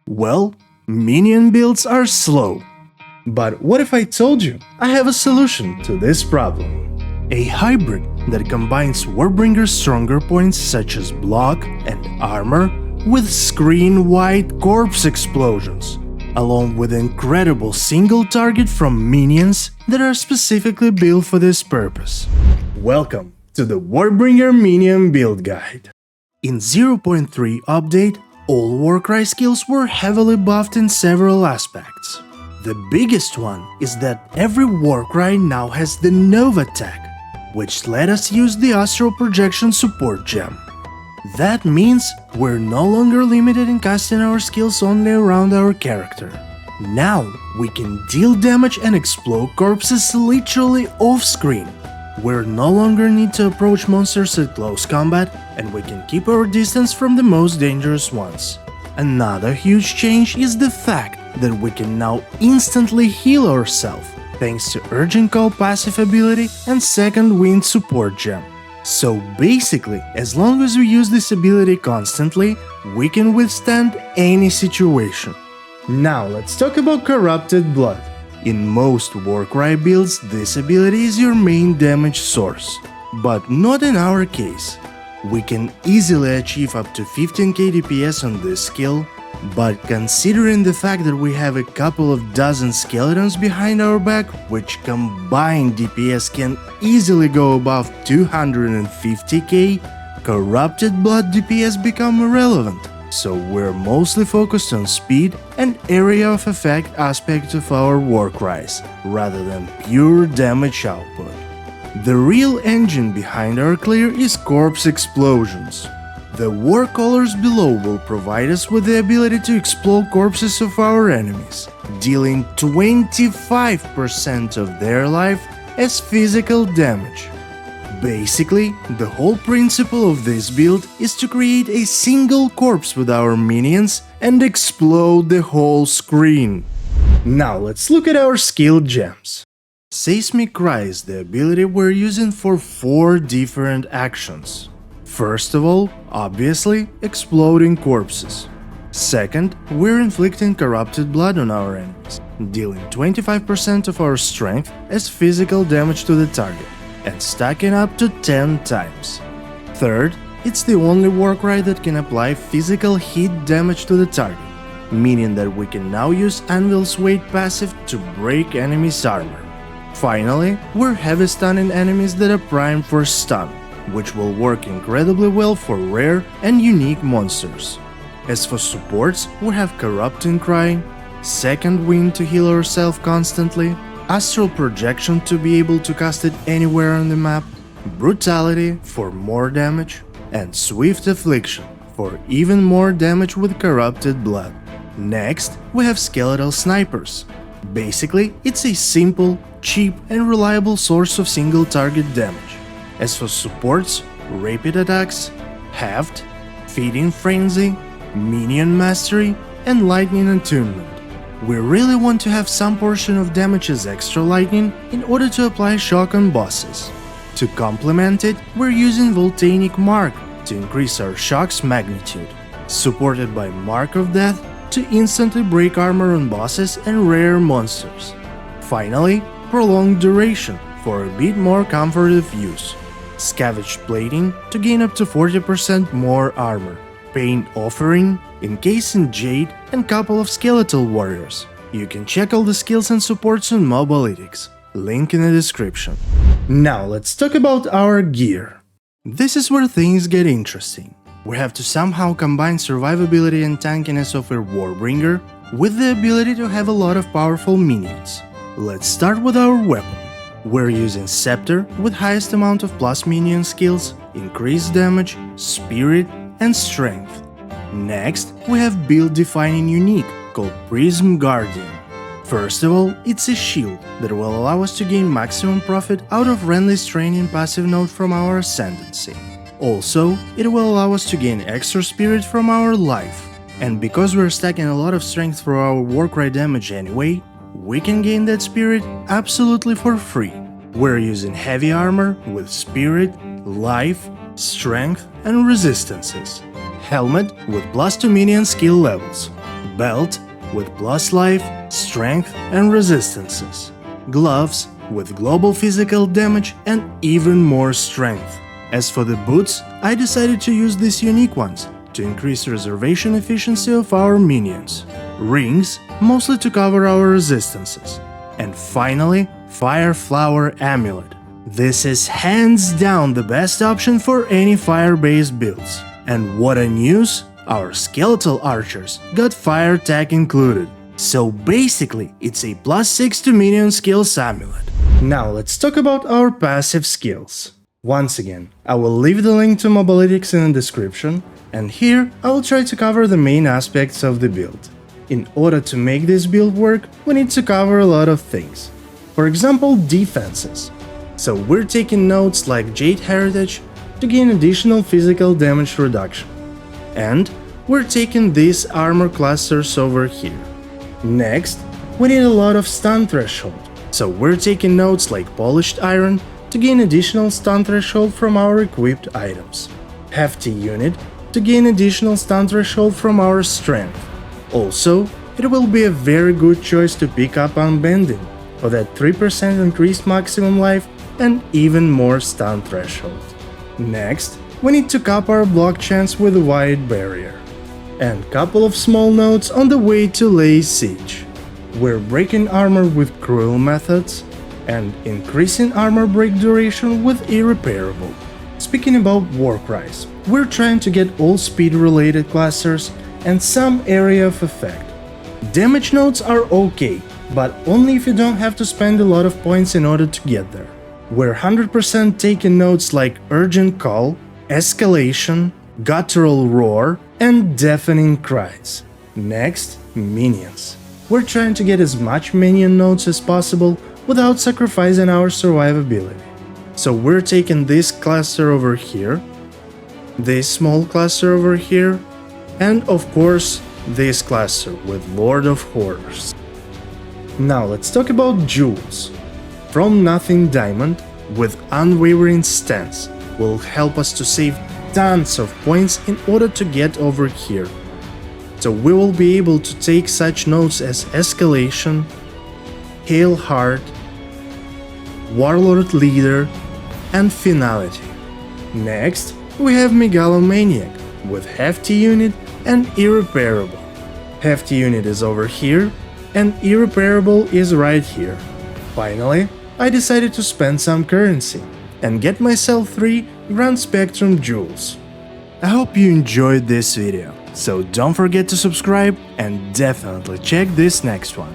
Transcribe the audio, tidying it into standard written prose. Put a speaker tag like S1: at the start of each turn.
S1: Well, minion builds are slow. But what if I told you I have a solution to this problem? A hybrid that combines Warbringer's stronger points such as block and armor with screen-wide corpse explosions, along with incredible single target from minions that are specifically built for this purpose. Welcome to the Warbringer Minion Build Guide. In 0.3 update, all Warcry skills were heavily buffed in several aspects. The biggest one is that every Warcry now has the Nova tag, which let us use the Astral Projection support gem. That means we're no longer limited in casting our skills only around our character. Now we can deal damage and explode corpses literally off-screen. We no longer need to approach monsters at close combat, and we can keep our distance from the most dangerous ones. Another huge change is the fact that we can now instantly heal ourselves, thanks to Urgent Call passive ability and Second Wind support gem. So basically, as long as we use this ability constantly, we can withstand any situation. Now let's talk about Corrupted Blood. In most Warcry builds, this ability is your main damage source, but not in our case. We can easily achieve up to 15k DPS on this skill, but considering the fact that we have a couple of dozen skeletons behind our back, which combined DPS can easily go above 250k, Corrupted Blood DPS become irrelevant. So we're mostly focused on speed and area of effect aspect of our Warcries, rather than pure damage output. The real engine behind our clear is corpse explosions. The war colors below will provide us with the ability to explode corpses of our enemies, dealing 25% of their life as physical damage. Basically, the whole principle of this build is to create a single corpse with our minions and explode the whole screen. Now let's look at our skill gems. Seismic Cry is the ability we're using for 4 different actions. First of all, obviously, exploding corpses. Second, we're inflicting Corrupted Blood on our enemies, dealing 25% of our strength as physical damage to the target, and stacking up to 10 times. Third, it's the only Warcry that can apply physical hit damage to the target, meaning that we can now use Anvil's Weight passive to break enemies' armor. Finally, we're heavy stunning enemies that are primed for stun, which will work incredibly well for rare and unique monsters. As for supports, we have Corrupting Cry, Second Wind to heal ourselves constantly, Astral Projection to be able to cast it anywhere on the map, Brutality for more damage, and Swift Affliction for even more damage with Corrupted Blood. Next, we have Skeletal Snipers. Basically, it's a simple, cheap and reliable source of single target damage. As for supports, Rapid Attacks, Heft, Feeding Frenzy, Minion Mastery, and Lightning Attunement. We really want to have some portion of damage as extra lightning in order to apply shock on bosses. To complement it, we're using Volcanic Mark to increase our shock's magnitude, supported by Mark of Death to instantly break armor on bosses and rare monsters. Finally, Prolonged Duration for a bit more comfortable use, Scavenged Plating to gain up to 40% more armor, Pain Offering, Encasing Jade, and couple of Skeletal Warriors. You can check all the skills and supports on Mobalytics, link in the description. Now let's talk about our gear. This is where things get interesting. We have to somehow combine survivability and tankiness of a Warbringer with the ability to have a lot of powerful minions. Let's start with our weapon. We're using Scepter with highest amount of plus minion skills, increased damage, spirit, and strength. Next, we have build-defining unique called Prism Guardian. First of all, it's a shield that will allow us to gain maximum profit out of Renly's training passive node from our Ascendancy. Also, it will allow us to gain extra spirit from our life. And because we're stacking a lot of strength for our Warcry damage anyway, we can gain that spirit absolutely for free. We're using heavy armor with spirit, life, strength and resistances. Helmet with +2 minion skill levels. belt with plus life, strength and resistances, gloves with global physical damage and even more strength. As for the boots, I decided to use these unique ones to increase reservation efficiency of our minions, rings mostly to cover our resistances, and finally Fire Flower Amulet. This is hands down the best option for any fire-based builds. And what a news! Our skeletal archers got fire tag included. So basically, it's a +6 to minion skills amulet. Now let's talk about our passive skills. Once again, I will leave the link to Mobalytics in the description, and here I will try to cover the main aspects of the build. In order to make this build work, we need to cover a lot of things. For example, defenses. So we're taking notes like Jade Heritage to gain additional physical damage reduction. And we're taking these armor clusters over here. Next, we need a lot of stun threshold. So we're taking notes like Polished Iron to gain additional stun threshold from our equipped items. Hefty Unit to gain additional stun threshold from our strength. Also, it will be a very good choice to pick up Unbending for that 3% increased maximum life and even more stun threshold. Next, we need to cap our block chance with a wide barrier. And couple of small notes on the way to lay siege. We're breaking armor with cruel methods and increasing armor break duration with irreparable. Speaking about Warcries, we're trying to get all speed related clusters and some area of effect. Damage notes are okay, but only if you don't have to spend a lot of points in order to get there. We're 100% taking notes like Urgent Call, Escalation, Guttural Roar, and Deafening Cries. Next, Minions. We're trying to get as much minion notes as possible without sacrificing our survivability. So we're taking this cluster over here, this small cluster over here, and of course this cluster with Lord of Horrors. Now let's talk about jewels. From Nothing Diamond with Unwavering Stance will help us to save tons of points in order to get over here. So we will be able to take such notes as Escalation, Hail Heart, Warlord Leader, and Finality. Next, we have Megalomaniac with Hefty Unit and Irreparable. Hefty Unit is over here, and Irreparable is right here. Finally, I decided to spend some currency and get myself 3 Grand Spectrum jewels. I hope you enjoyed this video, so don't forget to subscribe and definitely check this next one.